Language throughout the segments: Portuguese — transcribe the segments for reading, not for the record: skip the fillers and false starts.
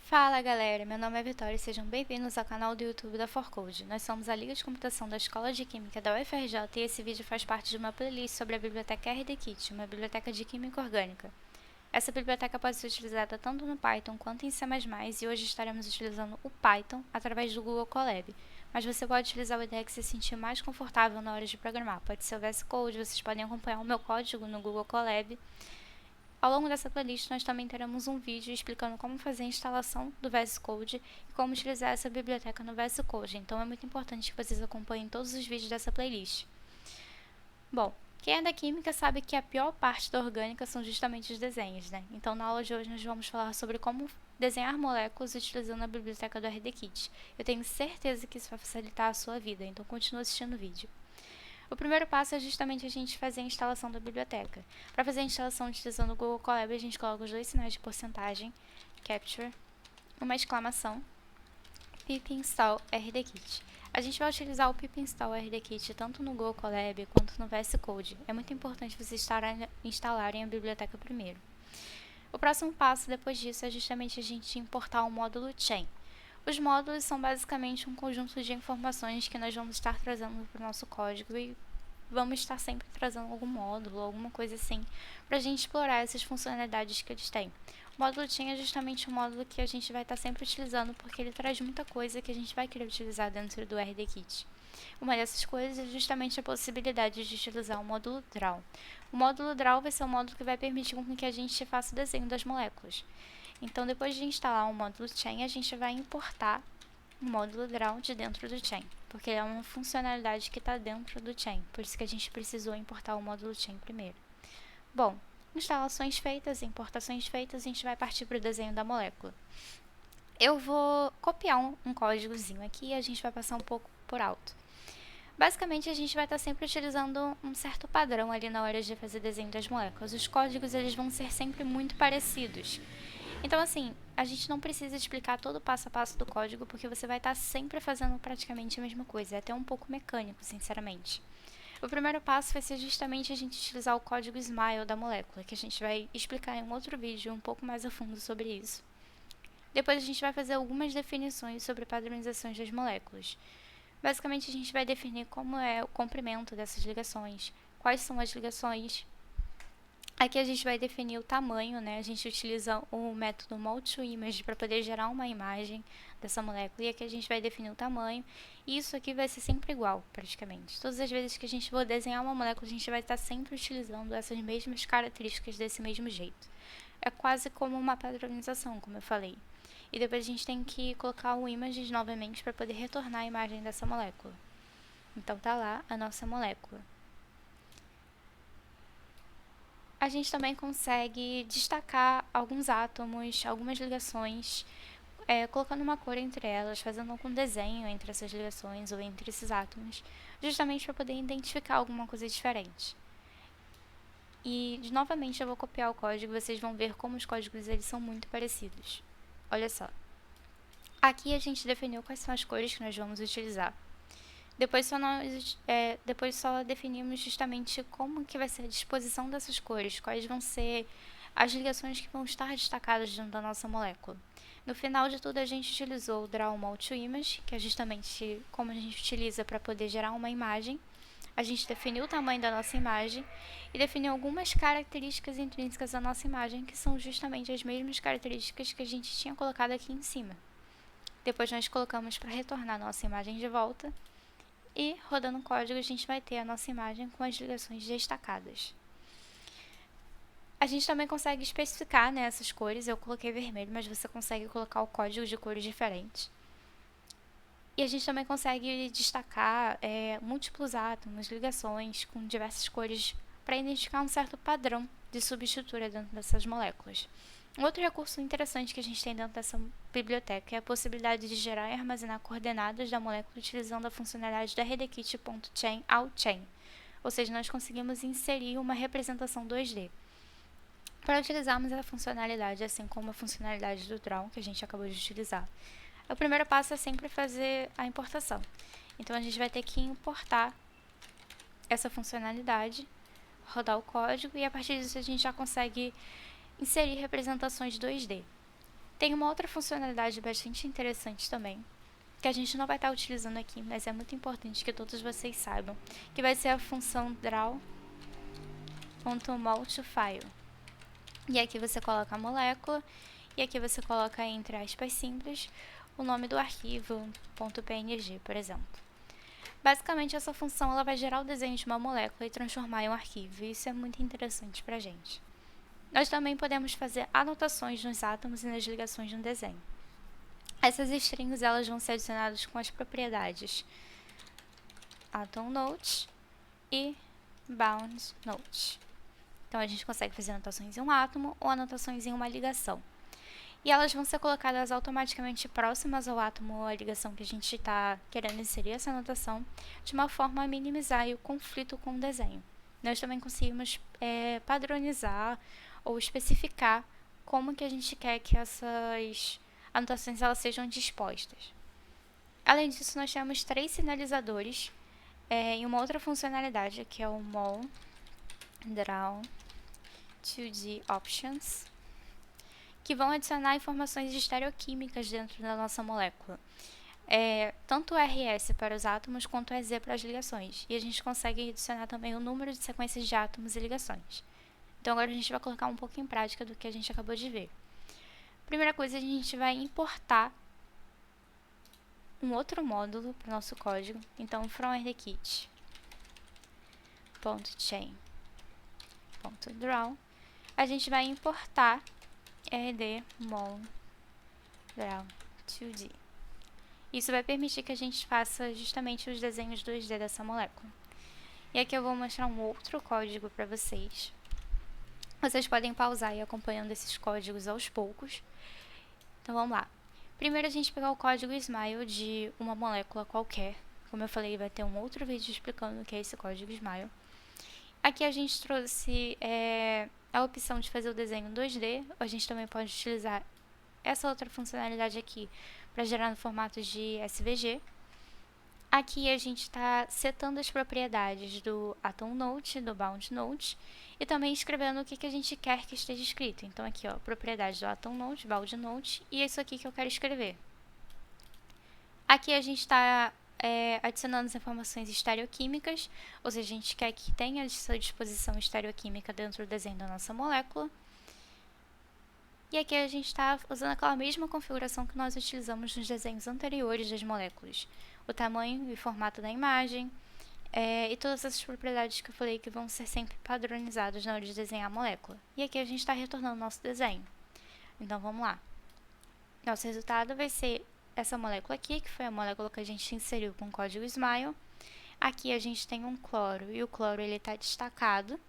Fala galera, meu nome é Vitória e sejam bem-vindos ao canal do YouTube da ForCode. Nós somos a Liga de Computação da Escola de Química da UFRJ e esse vídeo faz parte de uma playlist sobre a biblioteca RDKit, uma biblioteca de química orgânica. Essa biblioteca pode ser utilizada tanto no Python quanto em C++ e hoje estaremos utilizando o Python através do Google Colab, mas você pode utilizar o IDE que se sentir mais confortável na hora de programar. Pode ser o VS Code, vocês podem acompanhar o meu código no Google Colab. Ao longo dessa playlist, nós também teremos um vídeo explicando como fazer a instalação do VS Code e como utilizar essa biblioteca no VS Code, então é muito importante que vocês acompanhem todos os vídeos dessa playlist. Bom, quem é da química sabe que a pior parte da orgânica são justamente os desenhos, né? Então na aula de hoje nós vamos falar sobre como desenhar moléculas utilizando a biblioteca do RDKit. Eu tenho certeza que isso vai facilitar a sua vida, então continue assistindo o vídeo. O primeiro passo é justamente a gente fazer a instalação da biblioteca. Para fazer a instalação utilizando o Google Colab, a gente coloca os dois sinais de porcentagem, capture, uma exclamação, pip install rdkit. A gente vai utilizar o pip install rdkit tanto no Google Colab quanto no VS Code. É muito importante vocês instalarem a biblioteca primeiro. O próximo passo depois disso é justamente a gente importar o módulo chain. Os módulos são basicamente um conjunto de informações que nós vamos estar trazendo para o nosso código e vamos estar sempre trazendo algum módulo, alguma coisa assim, para a gente explorar essas funcionalidades que eles têm. O módulo chain é justamente um módulo que a gente vai estar sempre utilizando porque ele traz muita coisa que a gente vai querer utilizar dentro do RDKit. Uma dessas coisas é justamente a possibilidade de utilizar o módulo draw. O módulo draw vai ser o módulo que vai permitir com que a gente faça o desenho das moléculas. Então, depois de instalar o módulo chain, a gente vai importar o módulo draw de dentro do chain, porque é uma funcionalidade que está dentro do chain, por isso que a gente precisou importar o módulo chain primeiro. Bom, instalações feitas, importações feitas, a gente vai partir para o desenho da molécula. Eu vou copiar um códigozinho aqui e a gente vai passar um pouco por alto. Basicamente, a gente vai estar sempre utilizando um certo padrão ali na hora de fazer desenho das moléculas. Os códigos eles vão ser sempre muito parecidos. Então, assim, a gente não precisa explicar todo o passo a passo do código, porque você vai estar sempre fazendo praticamente a mesma coisa. É até um pouco mecânico, sinceramente. O primeiro passo vai ser justamente a gente utilizar o código SMILE da molécula, que a gente vai explicar em um outro vídeo um pouco mais a fundo sobre isso. Depois a gente vai fazer algumas definições sobre padronizações das moléculas. Basicamente, a gente vai definir como é o comprimento dessas ligações, quais são as ligações. Aqui a gente vai definir o tamanho, né? A gente utiliza o método Mol2Image para poder gerar uma imagem dessa molécula. E aqui a gente vai definir o tamanho. E isso aqui vai ser sempre igual, praticamente. Todas as vezes que a gente for desenhar uma molécula, a gente vai estar sempre utilizando essas mesmas características desse mesmo jeito. É quase como uma padronização, como eu falei. E depois a gente tem que colocar o images novamente para poder retornar a imagem dessa molécula. Então tá lá a nossa molécula. A gente também consegue destacar alguns átomos, algumas ligações, colocando uma cor entre elas, fazendo algum desenho entre essas ligações ou entre esses átomos, justamente para poder identificar alguma coisa diferente. E, novamente, eu vou copiar o código e vocês vão ver como os códigos eles são muito parecidos. Olha só. Aqui a gente definiu quais são as cores que nós vamos utilizar. Depois só definimos justamente como que vai ser a disposição dessas cores, quais vão ser as ligações que vão estar destacadas dentro da nossa molécula. No final de tudo, a gente utilizou o Draw Mol2Image, que é justamente como a gente utiliza para poder gerar uma imagem. A gente definiu o tamanho da nossa imagem e definiu algumas características intrínsecas da nossa imagem, que são justamente as mesmas características que a gente tinha colocado aqui em cima. Depois nós colocamos para retornar a nossa imagem de volta. E, rodando o código, a gente vai ter a nossa imagem com as ligações destacadas. A gente também consegue especificar, né, essas cores. Eu coloquei vermelho, mas você consegue colocar o código de cores diferentes. E a gente também consegue destacar múltiplos átomos, ligações com diversas cores para identificar um certo padrão de subestrutura dentro dessas moléculas. Um outro recurso interessante que a gente tem dentro dessa biblioteca é a possibilidade de gerar e armazenar coordenadas da molécula utilizando a funcionalidade da rdkit.chain ao chain, ou seja, nós conseguimos inserir uma representação 2D. Para utilizarmos a funcionalidade, assim como a funcionalidade do draw que a gente acabou de utilizar, o primeiro passo é sempre fazer a importação. Então a gente vai ter que importar essa funcionalidade, rodar o código e a partir disso a gente já consegue inserir representações 2D. Tem uma outra funcionalidade bastante interessante também, que a gente não vai estar utilizando aqui, mas é muito importante que todos vocês saibam, que vai ser a função draw.mol2file. E aqui você coloca a molécula, e aqui você coloca, entre aspas simples, o nome do arquivo, .png, por exemplo. Basicamente, essa função ela vai gerar o desenho de uma molécula e transformar em um arquivo, e isso é muito interessante para a gente. Nós também podemos fazer anotações nos átomos e nas ligações de um desenho. Essas strings elas vão ser adicionadas com as propriedades atomNote e boundNote. Então, a gente consegue fazer anotações em um átomo ou anotações em uma ligação. E elas vão ser colocadas automaticamente próximas ao átomo ou à ligação que a gente está querendo inserir essa anotação, de uma forma a minimizar o conflito com o desenho. Nós também conseguimos padronizar ou especificar como que a gente quer que essas anotações elas sejam dispostas. Além disso, nós temos 3 sinalizadores e uma outra funcionalidade que é o mol draw 2D options, que vão adicionar informações estereoquímicas dentro da nossa molécula. Tanto o RS para os átomos quanto o EZ para as ligações. E a gente consegue adicionar também o número de sequências de átomos e ligações. Então agora a gente vai colocar um pouco em prática do que a gente acabou de ver. Primeira coisa, a gente vai importar um outro módulo para o nosso código. Então, from rdkit.chain.draw, a gente vai importar rdmol draw 2D. Isso vai permitir que a gente faça justamente os desenhos 2D dessa molécula. E aqui eu vou mostrar um outro código para vocês. Vocês podem pausar e ir acompanhando esses códigos aos poucos. Então vamos lá. Primeiro a gente pegar o código SMILE de uma molécula qualquer. Como eu falei, vai ter um outro vídeo explicando o que é esse código SMILE. Aqui a gente trouxe a opção de fazer o desenho 2D. A gente também pode utilizar essa outra funcionalidade aqui para gerar no formato de SVG. Aqui a gente está setando as propriedades do atomNote, do boundNote, e também escrevendo o que a gente quer que esteja escrito. Então aqui, ó, propriedades do atomNote, boundNote, e é isso aqui que eu quero escrever. Aqui a gente está adicionando as informações estereoquímicas, ou seja, a gente quer que tenha essa disposição estereoquímica dentro do desenho da nossa molécula. E aqui a gente está usando aquela mesma configuração que nós utilizamos nos desenhos anteriores das moléculas. O tamanho e formato da imagem, e todas essas propriedades que eu falei que vão ser sempre padronizadas na hora de desenhar a molécula. E aqui a gente está retornando o nosso desenho. Então, vamos lá. Nosso resultado vai ser essa molécula aqui, que foi a molécula que a gente inseriu com o código SMILE. Aqui a gente tem um cloro, e o cloro está destacado,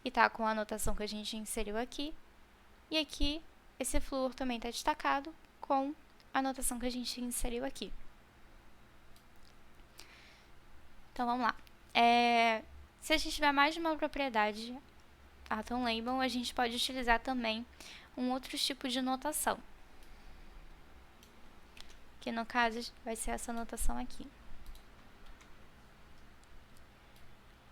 e está com a anotação que a gente inseriu aqui. E aqui, esse flúor também está destacado com a anotação que a gente inseriu aqui. Então, vamos lá. Se a gente tiver mais de uma propriedade atom label, a gente pode utilizar também um outro tipo de notação. Que no caso vai ser essa notação aqui.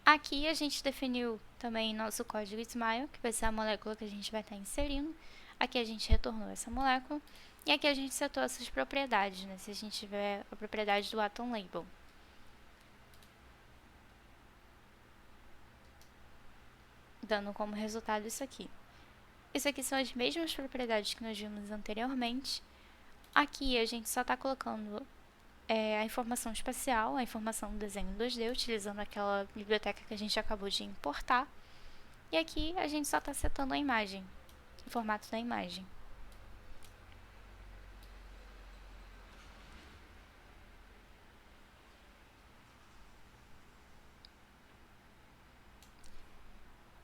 Aqui a gente definiu também nosso código SMILE, que vai ser a molécula que a gente vai estar inserindo. Aqui a gente retornou essa molécula. E aqui a gente setou essas propriedades, né? Se a gente tiver a propriedade do atom label. Dando como resultado isso aqui. Isso aqui são as mesmas propriedades que nós vimos anteriormente. Aqui a gente só está colocando a informação espacial, a informação do desenho 2D, utilizando aquela biblioteca que a gente acabou de importar. E aqui a gente só está setando a imagem, o formato da imagem.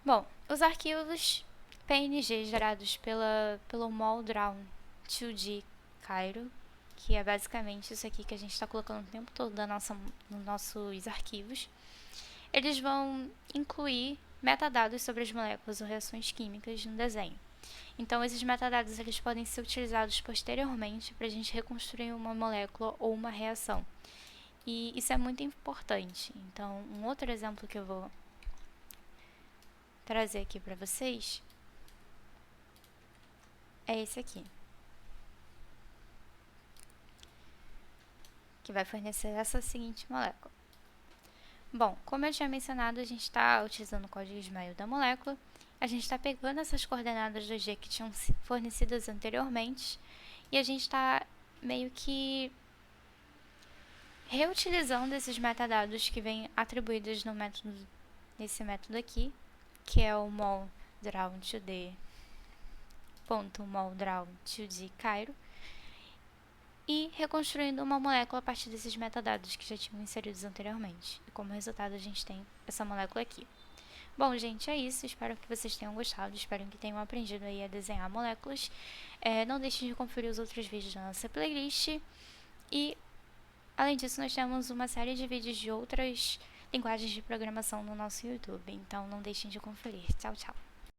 Bom, os arquivos PNG gerados pelo mol draw 2D Cairo, que é basicamente isso aqui que a gente está colocando o tempo todo nos nossos arquivos, eles vão incluir metadados sobre as moléculas ou reações químicas no desenho. Então, esses metadados eles podem ser utilizados posteriormente para a gente reconstruir uma molécula ou uma reação. E isso é muito importante. Então, um outro exemplo que eu vou trazer aqui para vocês é esse aqui. que vai fornecer essa seguinte molécula. Bom, como eu tinha mencionado, a gente está utilizando o código SMILE da molécula. A gente está pegando essas coordenadas do G que tinham sido fornecidas anteriormente e a gente está meio que reutilizando esses metadados que vêm atribuídos no método, nesse método aqui, que é o mol draw to the .mol draw to the Cairo, e reconstruindo uma molécula a partir desses metadados que já tinham inseridos anteriormente. E como resultado a gente tem essa molécula aqui. Bom, gente, é isso. Espero que vocês tenham gostado. Espero que tenham aprendido aí a desenhar moléculas. Não deixem de conferir os outros vídeos da nossa playlist. E, além disso, nós temos uma série de vídeos de outras linguagens de programação no nosso YouTube. Então, não deixem de conferir. Tchau, tchau.